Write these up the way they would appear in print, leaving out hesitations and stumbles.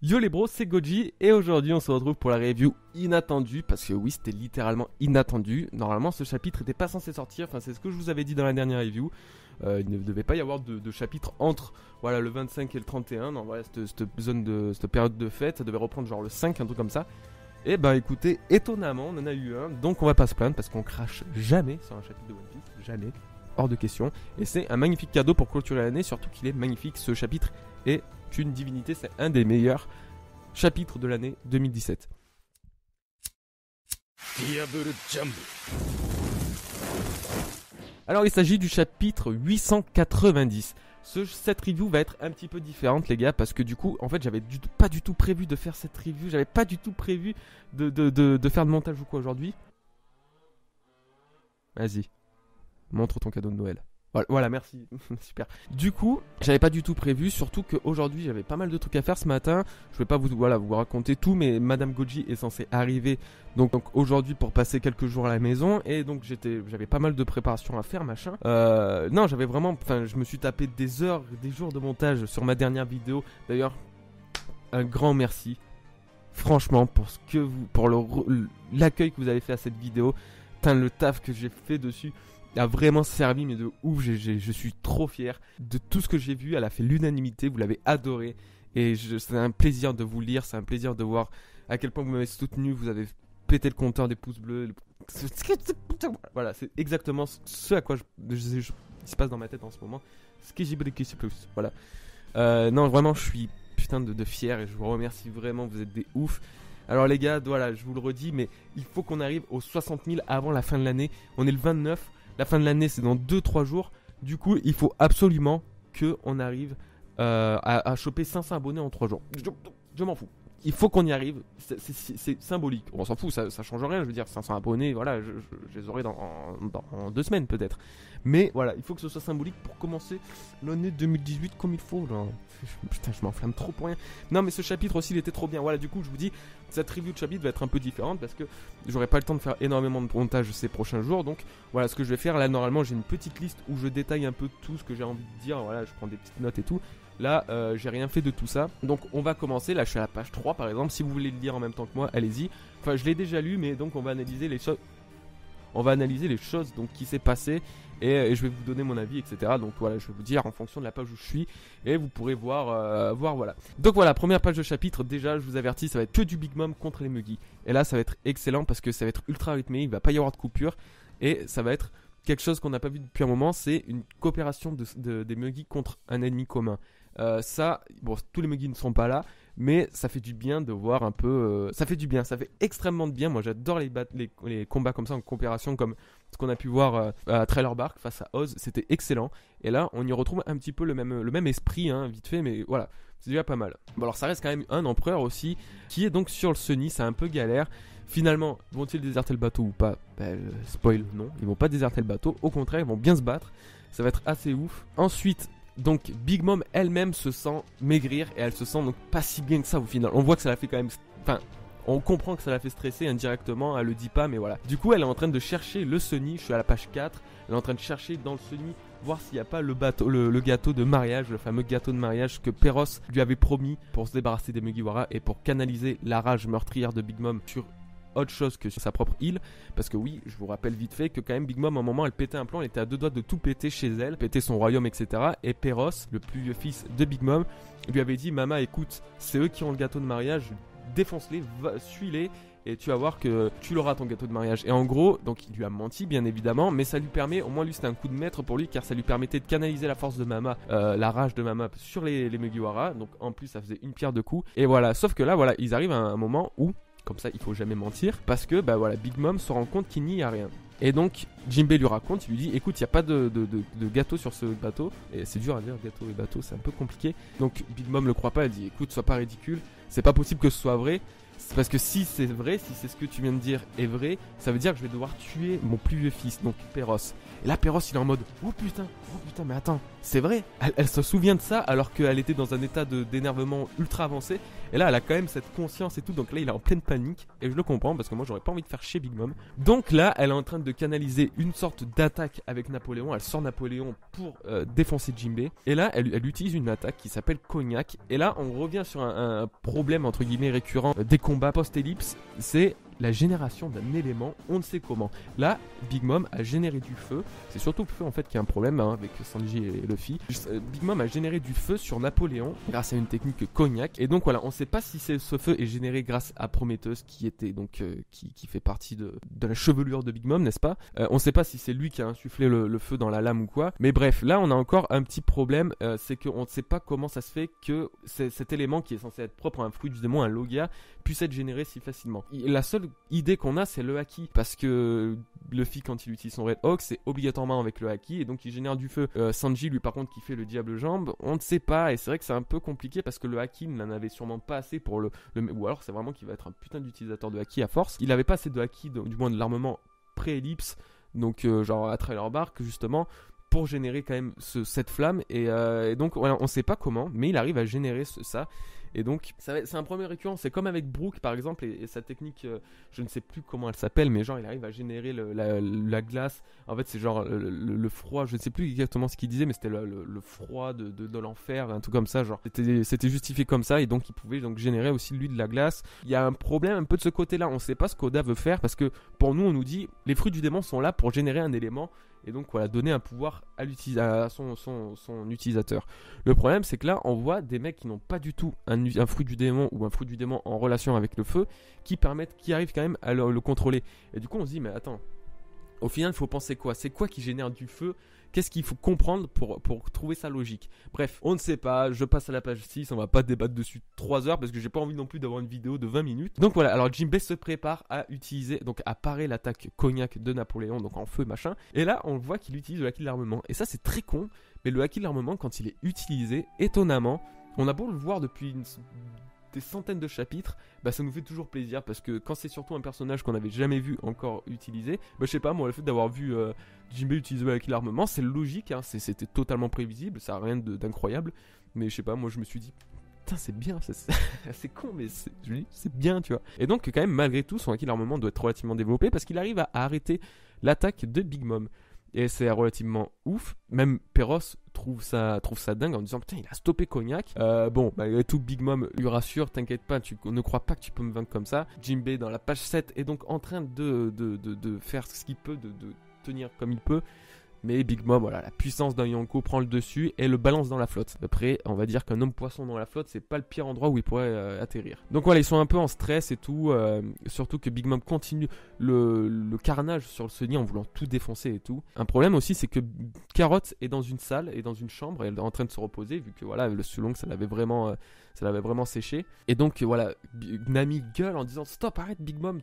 Yo les bros, c'est Goji et aujourd'hui on se retrouve pour la review inattendue parce que oui, c'était littéralement inattendu. Normalement, ce chapitre n'était pas censé sortir, enfin c'est ce que je vous avais dit dans la dernière review. Il ne devait pas y avoir de chapitre entre voilà, le 25 et le 31. Non, voilà, cette période de fête, ça devait reprendre genre le 5, un truc comme ça. Et bah écoutez, étonnamment, on en a eu un, donc on va pas se plaindre parce qu'on crache jamais sur un chapitre de One Piece, jamais, hors de question. Et c'est un magnifique cadeau pour clôturer l'année, surtout qu'il est magnifique, ce chapitre est une divinité, c'est un des meilleurs chapitres de l'année 2017. Alors il s'agit du chapitre 890. Cette review va être un petit peu différente les gars, parce que du coup en fait j'avais pas du tout prévu de faire cette review, j'avais pas du tout prévu de faire de montage ou quoi aujourd'hui. Vas-y, montre ton cadeau de Noël. Voilà, merci, super. Du coup, j'avais pas du tout prévu, surtout qu'aujourd'hui j'avais pas mal de trucs à faire ce matin. Je vais pas vous raconter tout, mais Madame Goji est censée arriver donc aujourd'hui pour passer quelques jours à la maison. Et donc j'avais pas mal de préparation à faire, machin. Non, j'avais vraiment, je me suis tapé des heures, des jours de montage sur ma dernière vidéo. D'ailleurs, un grand merci, franchement, pour l'accueil que vous avez fait à cette vidéo. Le taf que j'ai fait dessus a vraiment servi, mais de ouf. Je suis trop fier de tout ce que j'ai vu. Elle a fait l'unanimité, vous l'avez adoré. Et c'est un plaisir de vous lire, c'est un plaisir de voir à quel point vous m'avez soutenu. Vous avez pété le compteur des pouces bleus. Voilà, c'est exactement ce à quoi il se passe dans ma tête en ce moment. Ce que j'ai plus. Voilà. Non, vraiment, je suis putain de fier et je vous remercie vraiment. Vous êtes des oufs. Alors les gars, voilà, je vous le redis, mais il faut qu'on arrive aux 60 000 avant la fin de l'année. On est le 29, la fin de l'année c'est dans 2-3 jours. Du coup, il faut absolument qu'on arrive à choper 500 abonnés en 3 jours. Je m'en fous. Il faut qu'on y arrive, c'est symbolique. On s'en fout, ça change rien, je veux dire, 500 abonnés, voilà, je les aurai dans 2 semaines peut-être. Mais voilà, il faut que ce soit symbolique pour commencer l'année 2018 comme il faut. Là. Putain, je m'enflamme trop pour rien. Non, mais ce chapitre aussi, il était trop bien. Voilà, du coup, je vous dis, cette review de chapitre va être un peu différente parce que j'aurai pas le temps de faire énormément de montage ces prochains jours. Donc voilà, ce que je vais faire là, normalement, j'ai une petite liste où je détaille un peu tout ce que j'ai envie de dire. Voilà, je prends des petites notes et tout. Là, j'ai rien fait de tout ça. Donc, on va commencer. Là, je suis à la page 3, par exemple. Si vous voulez le lire en même temps que moi, allez-y. Enfin, je l'ai déjà lu, mais donc, on va analyser les choses. On va analyser les choses donc, qui s'est passé. Et je vais vous donner mon avis, etc. Donc, voilà, je vais vous dire en fonction de la page où je suis. Et vous pourrez voir, voilà. Donc, voilà, première page de chapitre. Déjà, je vous avertis, ça va être que du Big Mom contre les Muggy. Et là, ça va être excellent parce que ça va être ultra rythmé. Il va pas y avoir de coupure. Et ça va être quelque chose qu'on n'a pas vu depuis un moment. C'est une coopération des Muggy contre un ennemi commun. Ça, bon, tous les Muggy ne sont pas là, mais ça fait du bien de voir un peu. Ça fait du bien, ça fait extrêmement de bien. Moi, j'adore les combats comme ça en coopération, comme ce qu'on a pu voir à Trailer Bark face à Oz. C'était excellent. Et là, on y retrouve un petit peu le même esprit, hein, vite fait, mais voilà, c'est déjà pas mal. Bon, alors, ça reste quand même un empereur aussi qui est donc sur le Sunny. C'est un peu galère. Finalement, vont-ils déserter le bateau ou pas? Spoil, non, ils vont pas déserter le bateau. Au contraire, ils vont bien se battre. Ça va être assez ouf. Ensuite. Donc Big Mom elle-même se sent maigrir et elle se sent donc pas si bien que ça au final. On voit que ça la fait quand même... Enfin, on comprend que ça la fait stresser indirectement, elle le dit pas mais voilà. Du coup elle est en train de chercher le Sunny, je suis à la page 4. Elle est en train de chercher dans le Sunny, voir s'il n'y a pas le gâteau de mariage, le fameux gâteau de mariage que Perros lui avait promis pour se débarrasser des Mugiwara et pour canaliser la rage meurtrière de Big Mom sur autre chose que sur sa propre île, parce que oui, je vous rappelle vite fait que quand même Big Mom à un moment elle pétait un plan, elle était à 2 doigts de tout péter chez elle, péter son royaume, etc. Et Perros, le plus vieux fils de Big Mom, lui avait dit: Mama, écoute, c'est eux qui ont le gâteau de mariage, défonce-les, suis-les et tu vas voir que tu l'auras ton gâteau de mariage. Et en gros, donc il lui a menti bien évidemment, mais ça lui permet, au moins lui c'était un coup de maître pour lui, car ça lui permettait de canaliser la force de Mama, la rage de Mama sur les Mugiwara. Donc en plus ça faisait une pierre deux coups. Et voilà, sauf que là voilà, ils arrivent à un moment où comme ça, il faut jamais mentir. Parce que, bah voilà, Big Mom se rend compte qu'il n'y a rien. Et donc, Jinbei lui raconte, il lui dit: écoute, il n'y a pas de gâteau sur ce bateau. Et c'est dur à dire, gâteau et bateau, c'est un peu compliqué. Donc, Big Mom le croit pas, elle dit: écoute, sois pas ridicule, c'est pas possible que ce soit vrai. C'est parce que si c'est vrai, si c'est ce que tu viens de dire est vrai, ça veut dire que je vais devoir tuer mon plus vieux fils, donc Péros. Et là, Péros, il est en mode oh putain, mais attends, c'est vrai. Elle se souvient de ça alors qu'elle était dans un état d'énervement ultra avancé. Et là, elle a quand même cette conscience et tout. Donc là, il est en pleine panique. Et je le comprends parce que moi, j'aurais pas envie de faire chier Big Mom. Donc là, elle est en train de canaliser une sorte d'attaque avec Napoléon. Elle sort Napoléon pour défoncer Jinbei. Et là, elle utilise une attaque qui s'appelle Cognac. Et là, on revient sur un problème entre guillemets récurrent des combats post-ellipse. C'est la génération d'un élément, on ne sait comment. Là, Big Mom a généré du feu. C'est surtout le feu en fait qui a un problème avec Sanji et Luffy. Big Mom a généré du feu sur Napoléon grâce à une technique Cognac. Et donc voilà, on ne sait pas si ce feu est généré grâce à Prometheus qui était donc qui fait partie de la chevelure de Big Mom, n'est-ce pas? On ne sait pas si c'est lui qui a insufflé le feu dans la lame ou quoi. Mais bref, là on a encore un petit problème, c'est qu'on ne sait pas comment ça se fait que cet élément qui est censé être propre à un fruit du démon, un Logia, puisse être généré si facilement. La seule idée qu'on a, c'est le haki, parce que Luffy, quand il utilise son Red Hawk, c'est obligatoirement avec le haki, et donc il génère du feu. Sanji, lui, par contre, qui fait le diable jambe, on ne sait pas, et c'est vrai que c'est un peu compliqué parce que le haki n'en avait sûrement pas assez pour ou alors c'est vraiment qu'il va être un putain d'utilisateur de haki à force. Il avait pas assez de haki, du moins de l'armement pré-ellipse, donc genre à Trailer Bark justement, pour générer quand même cette flamme, et donc voilà, on sait pas comment, mais il arrive à générer ça. Et donc, c'est un premier récurrent. C'est comme avec Brook par exemple, et sa technique, je ne sais plus comment elle s'appelle, mais genre il arrive à générer la glace. En fait, c'est genre le froid, je ne sais plus exactement ce qu'il disait, mais c'était le froid de l'enfer, un truc comme ça. Genre, c'était justifié comme ça, et donc il pouvait donc générer aussi lui de la glace. Il y a un problème un peu de ce côté-là. On ne sait pas ce qu'Oda veut faire parce que pour nous, on nous dit les fruits du démon sont là pour générer un élément. Et donc voilà, donner un pouvoir à son utilisateur. Le problème, c'est que là, on voit des mecs qui n'ont pas du tout un fruit du démon ou un fruit du démon en relation avec le feu, qui arrivent quand même à le contrôler. Et du coup, on se dit, mais attends, au final, il faut penser quoi? C'est quoi qui génère du feu? Qu'est-ce qu'il faut comprendre pour trouver sa logique? Bref, on ne sait pas, je passe à la page 6, on va pas débattre dessus 3 heures parce que j'ai pas envie non plus d'avoir une vidéo de 20 minutes. Donc voilà, alors Jinbei se prépare à utiliser, donc à parer l'attaque Cognac de Napoléon, donc en feu machin. Et là, on voit qu'il utilise le haki de l'armement. Et ça, c'est très con, mais le haki de l'armement, quand il est utilisé, étonnamment, on a beau le voir depuis des centaines de chapitres, bah ça nous fait toujours plaisir parce que quand c'est surtout un personnage qu'on n'avait jamais vu encore utilisé, bah je sais pas, moi le fait d'avoir vu Jinbei utiliser le haki l'armement, c'est logique, hein, c'était totalement prévisible, ça a rien d'incroyable, mais je sais pas, moi je me suis dit putain c'est bien, c'est con mais c'est bien, tu vois. Et donc quand même malgré tout son haki l'armement doit être relativement développé parce qu'il arrive à arrêter l'attaque de Big Mom. Et c'est relativement ouf. Même Péros trouve ça dingue en disant putain il a stoppé Cognac. Bon malgré tout Big Mom lui rassure, t'inquiète pas, tu ne crois pas que tu peux me vaincre comme ça. Jinbei dans la page 7 est donc en train de faire ce qu'il peut, de tenir comme il peut. Mais Big Mom, voilà, la puissance d'un Yonko prend le dessus et le balance dans la flotte. Après, on va dire qu'un homme poisson dans la flotte, c'est pas le pire endroit où il pourrait atterrir. Donc voilà, ils sont un peu en stress et tout. Surtout que Big Mom continue le carnage sur le Sunny en voulant tout défoncer et tout. Un problème aussi, c'est que Carrot est dans une salle et dans une chambre et elle est en train de se reposer vu que voilà, le Sulong, ça l'avait vraiment séché. Et donc voilà, Nami gueule en disant stop, arrête Big Mom,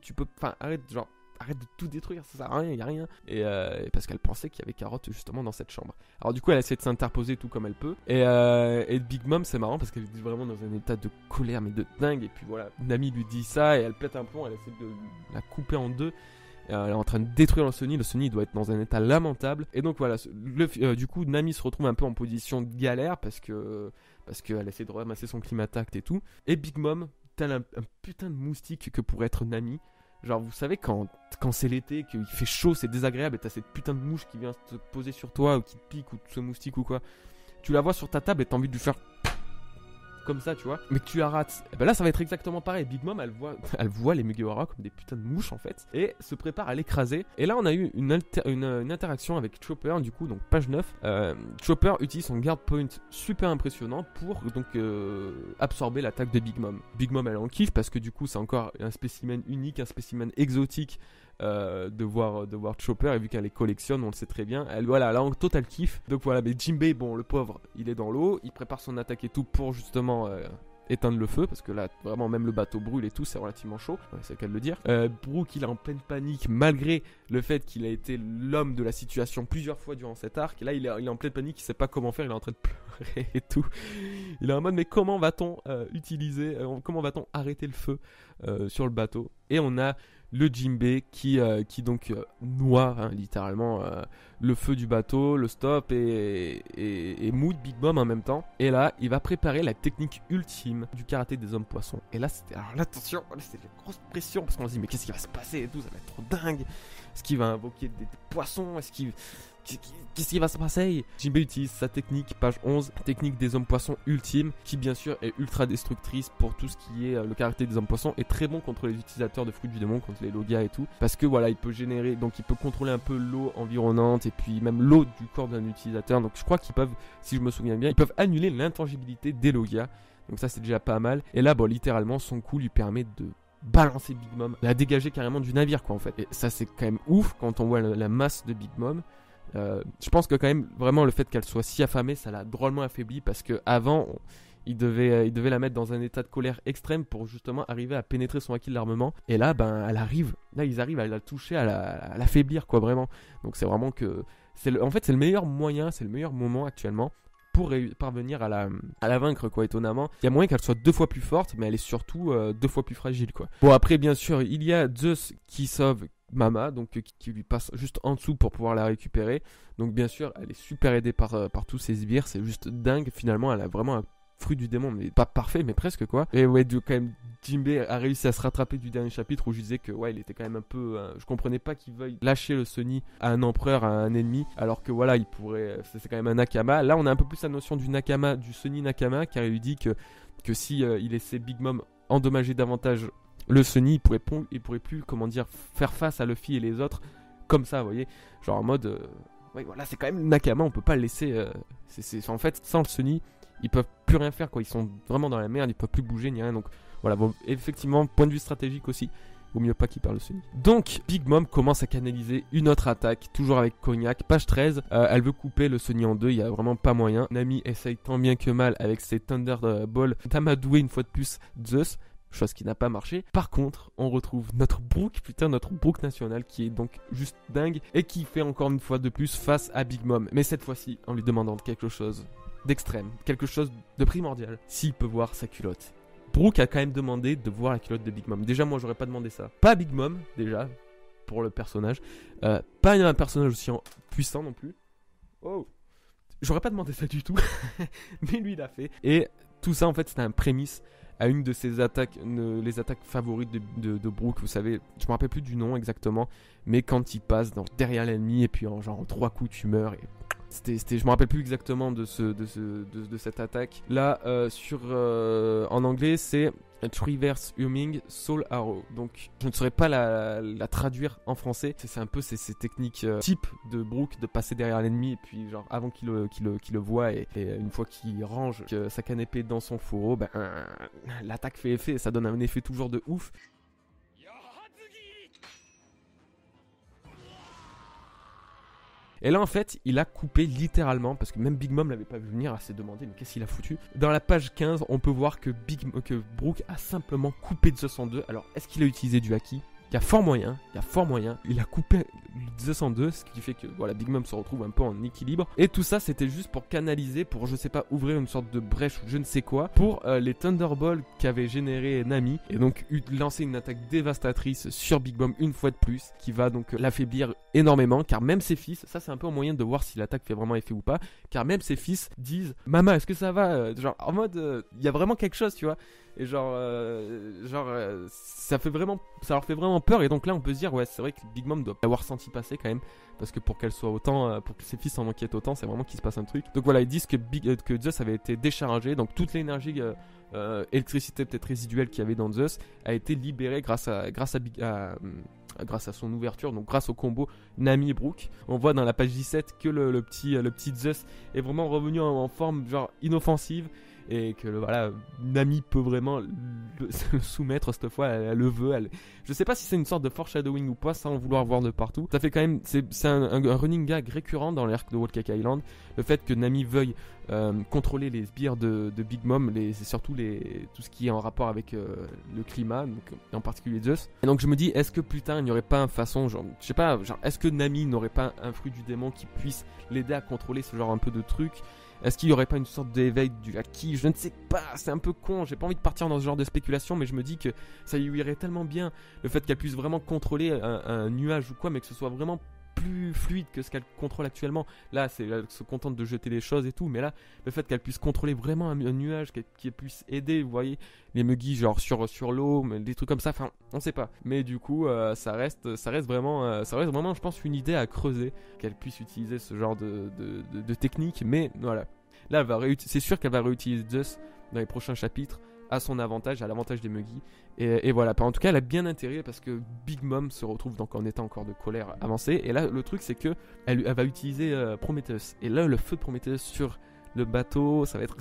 arrête de tout détruire, ça sert à rien, il y a rien. Et parce qu'elle pensait qu'il y avait Carotte justement dans cette chambre. Alors du coup elle essaie de s'interposer tout comme elle peut. Et Big Mom c'est marrant parce qu'elle est vraiment dans un état de colère mais de dingue. Et puis voilà, Nami lui dit ça et elle pète un plomb, elle essaie de la couper en deux. Elle est en train de détruire le Sunny doit être dans un état lamentable. Et donc voilà, du coup Nami se retrouve un peu en position de galère parce qu'elle essaie de ramasser son climatact et tout. Et Big Mom, tel un putain de moustique que pourrait être Nami. Genre vous savez quand c'est l'été, qu'il fait chaud, c'est désagréable et t'as cette putain de mouche qui vient te poser sur toi ou qui te pique ou ce moustique ou quoi. Tu la vois sur ta table et t'as envie de lui faire comme ça, tu vois, mais que tu la rates. Et ben là ça va être exactement pareil. Big Mom elle voit les Mugiwara comme des putains de mouches en fait et se prépare à l'écraser. Et là on a eu une interaction avec Chopper du coup, donc page 9. Chopper utilise son guard point super impressionnant pour donc absorber l'attaque de Big Mom. Big Mom elle en kiffe parce que du coup c'est encore un spécimen unique, un spécimen exotique de voir Chopper, et vu qu'elle les collectionne, on le sait très bien, elle a en total kiff. Donc voilà, mais Jinbei, bon le pauvre, il est dans l'eau, il prépare son attaque et tout pour justement éteindre le feu, parce que là, vraiment, même le bateau brûle et tout, c'est relativement chaud, ouais, c'est le cas de le dire. Brook, il est en pleine panique, malgré le fait qu'il a été l'homme de la situation plusieurs fois durant cet arc. Et là, il est en pleine panique, il sait pas comment faire, il est en train de pleurer et tout. Il est en mode, mais comment va-t-on comment va-t-on arrêter le feu sur le bateau? Et on a le Jinbei qui donc noie hein, littéralement le feu du bateau, le stop et mood Big Mom en même temps. Et là, il va préparer la technique ultime du karaté des hommes poissons. Et là, alors là, attention, là, c'est la grosse pression parce qu'on se dit mais qu'est-ce qui va se passer et tout, ça va être trop dingue. Est-ce qu'il va invoquer des poissons? Qu'est-ce qui va se passer? Jinbei utilise sa technique, page 11, technique des hommes poissons ultime, qui bien sûr est ultra destructrice pour tout ce qui est le karaté des hommes poissons, et très bon contre les utilisateurs de fruits du démon, contre les logas et tout, parce que voilà, il peut générer, donc il peut contrôler un peu l'eau environnante, et puis même l'eau du corps d'un utilisateur, donc je crois qu'ils peuvent, si je me souviens bien, ils peuvent annuler l'intangibilité des logas, donc ça c'est déjà pas mal, et là bon littéralement son coup lui permet de balancer Big Mom, la dégager carrément du navire quoi en fait, et ça c'est quand même ouf quand on voit la masse de Big Mom. Je pense que quand même vraiment le fait qu'elle soit si affamée ça l'a drôlement affaiblie parce que avant il devait la mettre dans un état de colère extrême pour justement arriver à pénétrer son acquis de l'armement, et là ben ils arrivent à la toucher, à l'affaiblir quoi vraiment. Donc c'est vraiment que en fait c'est le meilleur moyen, c'est le meilleur moment actuellement pour parvenir à la vaincre quoi. Étonnamment il y a moyen qu'elle soit 2 fois plus forte, mais elle est surtout 2 fois plus fragile quoi. Bon après bien sûr il y a Zeus qui sauve Mama, donc qui lui passe juste en dessous pour pouvoir la récupérer. Donc bien sûr elle est super aidée par tous ses sbires, c'est juste dingue. Finalement elle a vraiment un fruit du démon, mais pas parfait mais presque quoi. Et ouais quand même Jinbei a réussi à se rattraper du dernier chapitre où je disais que ouais il était quand même un peu je comprenais pas qu'il veuille lâcher le Sunny à un empereur, à un ennemi, alors que voilà il pourrait, c'est quand même un Nakama. Là on a un peu plus la notion du Nakama, du Sunny Nakama, car il lui dit que si il laissait Big Mom endommager davantage le Sunny, il pourrait plus, comment dire, faire face à Luffy et les autres comme ça, vous voyez, genre en mode ouais voilà c'est quand même Nakama, on peut pas le laisser en fait sans le Sunny ils peuvent plus rien faire quoi, ils sont vraiment dans la merde, ils peuvent plus bouger ni rien. Donc voilà, bon, effectivement point de vue stratégique aussi vaut mieux pas qu'il perd le Sunny. Donc Big Mom commence à canaliser une autre attaque, toujours avec Cognac, page 13, elle veut couper le Sunny en deux, il y a vraiment pas moyen. Nami essaye tant bien que mal avec ses Thunderbolts d'amadouer une fois de plus Zeus, chose qui n'a pas marché. Par contre, on retrouve notre Brook national qui est donc juste dingue et qui fait encore une fois de plus face à Big Mom, mais cette fois-ci en lui demandant quelque chose d'extrême, quelque chose de primordial, s'il peut voir sa culotte. Brook a quand même demandé de voir la culotte de Big Mom. Déjà moi j'aurais pas demandé ça. Pas Big Mom déjà, pour le personnage, pas un personnage aussi puissant non plus. Oh, j'aurais pas demandé ça du tout, mais lui il l'a fait. Et tout ça en fait c'était un prémisse à une de ses attaques, les attaques favorites de Brook, vous savez, je me rappelle plus du nom exactement, mais quand il passe derrière l'ennemi et puis en 3 coups tu meurs. Et je me rappelle plus exactement de cette attaque. Là, en anglais, c'est Triverse Humming Soul Arrow. Donc, je ne saurais pas la traduire en français. C'est un peu ces techniques type de Brook de passer derrière l'ennemi et puis genre avant qu'il le voit et une fois qu'il range sa canne épée dans son fourreau, l'attaque fait effet et ça donne un effet toujours de ouf. Et là en fait il a coupé littéralement, parce que même Big Mom l'avait pas vu venir, elle s'est demandé mais qu'est-ce qu'il a foutu. Dans la page 15 on peut voir que Brook a simplement coupé Zeus en deux. Alors est-ce qu'il a utilisé du haki? Il y a fort moyen, il a coupé Zeus en deux, ce qui fait que voilà, Big Mom se retrouve un peu en équilibre. Et tout ça c'était juste pour canaliser, pour je sais pas, ouvrir une sorte de brèche ou je ne sais quoi, pour les Thunderbolts qu'avait généré Nami. Et donc lancer une attaque dévastatrice sur Big Mom une fois de plus, qui va donc l'affaiblir énormément, car même ses fils, ça c'est un peu un moyen de voir si l'attaque fait vraiment effet ou pas, car même ses fils disent « Maman, est-ce que ça va ?» Genre en mode, il y a vraiment quelque chose, tu vois. Et ça leur fait vraiment peur. Et donc là on peut se dire ouais c'est vrai que Big Mom doit l'avoir senti passer quand même, parce que pour qu'elle soit autant, pour que ses fils s'en inquiètent autant, c'est vraiment qu'il se passe un truc. Donc voilà, ils disent que Zeus avait été déchargé, donc toute l'énergie électricité peut-être résiduelle qu'il y avait dans Zeus a été libérée grâce à son ouverture, donc grâce au combo Nami et Brook. On voit dans la page 17 que le petit Zeus est vraiment revenu en forme genre inoffensive. et que voilà, Nami peut vraiment le soumettre cette fois, elle le veut. Je sais pas si c'est une sorte de foreshadowing ou pas, sans vouloir voir de partout. Ça fait quand même, c'est un running gag récurrent dans l'arc de Whole Cake Island, le fait que Nami veuille contrôler les sbires de Big Mom, c'est surtout tout ce qui est en rapport avec le climat, donc, en particulier Zeus. Et donc je me dis, est-ce que plus tard il n'y aurait pas une façon, genre, je sais pas, genre, est-ce que Nami n'aurait pas un fruit du démon qui puisse l'aider à contrôler ce genre un peu de truc? Est-ce qu'il n'y aurait pas une sorte d'éveil du Haki? Je ne sais pas, c'est un peu con, j'ai pas envie de partir dans ce genre de spéculation, mais je me dis que ça lui irait tellement bien, le fait qu'elle puisse vraiment contrôler un nuage ou quoi, mais que ce soit vraiment plus fluide que ce qu'elle contrôle actuellement. Là, elle se contente de jeter les choses et tout, mais là, le fait qu'elle puisse contrôler vraiment un nuage, qu'elle puisse aider, vous voyez, les Muggy genre sur l'eau, des trucs comme ça, enfin, on sait pas. Mais du coup, ça reste vraiment, je pense, une idée à creuser, qu'elle puisse utiliser ce genre de technique, mais voilà. Là, c'est sûr qu'elle va réutiliser Zeus dans les prochains chapitres, à son avantage, à l'avantage des Muggy. Et voilà, en tout cas, elle a bien intérêt parce que Big Mom se retrouve donc en état encore de colère avancée. Et là, le truc, c'est que elle va utiliser Prometheus. Et là, le feu de Prometheus sur le bateau, ça va être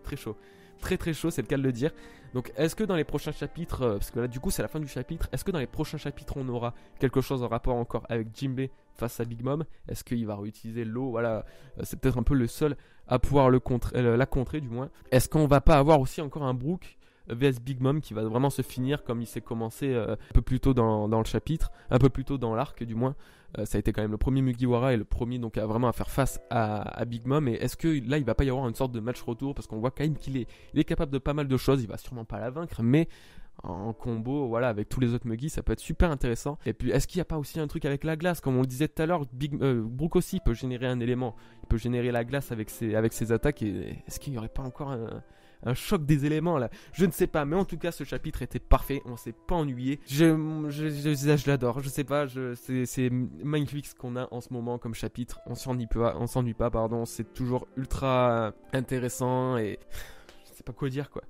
très chaud. Très très chaud, c'est le cas de le dire. Donc, est-ce que dans les prochains chapitres, parce que là, du coup, c'est la fin du chapitre, est-ce que dans les prochains chapitres, on aura quelque chose en rapport encore avec Jinbei face à Big Mom? Est-ce qu'il va réutiliser l'eau? Voilà, c'est peut-être un peu le seul à pouvoir la contrer, du moins. Est-ce qu'on va pas avoir aussi encore un Brook vs Big Mom qui va vraiment se finir comme il s'est commencé un peu plus tôt dans le chapitre, un peu plus tôt dans l'arc du moins. Ça a été quand même le premier Mugiwara et le premier donc à faire face à Big Mom. Et est-ce que là il va pas y avoir une sorte de match retour, parce qu'on voit quand même qu'il est capable de pas mal de choses. Il va sûrement pas la vaincre, mais en combo, voilà, avec tous les autres Muggy, ça peut être super intéressant. Et puis, est-ce qu'il n'y a pas aussi un truc avec la glace? Comme on le disait tout à l'heure, Brook aussi peut générer un élément. Il peut générer la glace avec ses attaques. Et est-ce qu'il n'y aurait pas encore un choc des éléments là? Je ne sais pas, mais en tout cas, ce chapitre était parfait. On s'est pas ennuyé. Je l'adore. Je sais pas, c'est magnifique ce qu'on a en ce moment comme chapitre. On s'ennuie pas, pardon. C'est toujours ultra intéressant et je sais pas quoi dire, quoi.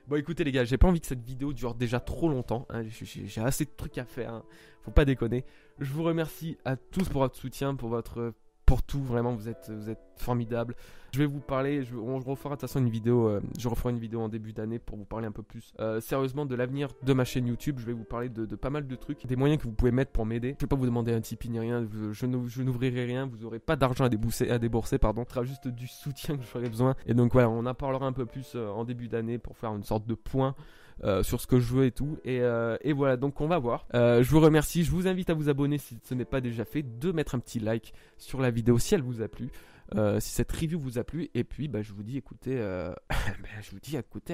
Bon, écoutez les gars, j'ai pas envie que cette vidéo dure déjà trop longtemps, hein. J'ai assez de trucs à faire, hein. Faut pas déconner. Je vous remercie à tous pour votre soutien, pour tout, vraiment, vous êtes formidables. Je vais vous parler, on refera de toute façon une vidéo, je referai une vidéo en début d'année pour vous parler un peu plus sérieusement de l'avenir de ma chaîne YouTube. Je vais vous parler de pas mal de trucs, des moyens que vous pouvez mettre pour m'aider. Je vais pas vous demander un Tipeee ni rien, je n'ouvrirai rien, vous aurez pas d'argent à débourser, pardon. Ce sera juste du soutien que j'aurai besoin. Et donc voilà, on en parlera un peu plus en début d'année pour faire une sorte de point sur ce que je veux et tout. Et voilà, donc on va voir. Je vous remercie, je vous invite à vous abonner si ce n'est pas déjà fait, de mettre un petit like sur la vidéo si elle vous a plu. Si cette review vous a plu, et puis je vous dis écoutez à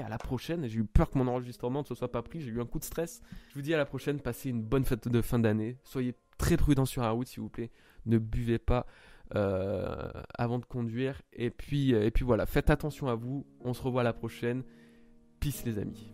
la prochaine. J'ai eu peur que mon enregistrement ne se soit pas pris, j'ai eu un coup de stress. Je vous dis à la prochaine, passez une bonne fête de fin d'année, soyez très prudents sur la route s'il vous plaît, ne buvez pas avant de conduire, et puis voilà, faites attention à vous, on se revoit à la prochaine, peace les amis.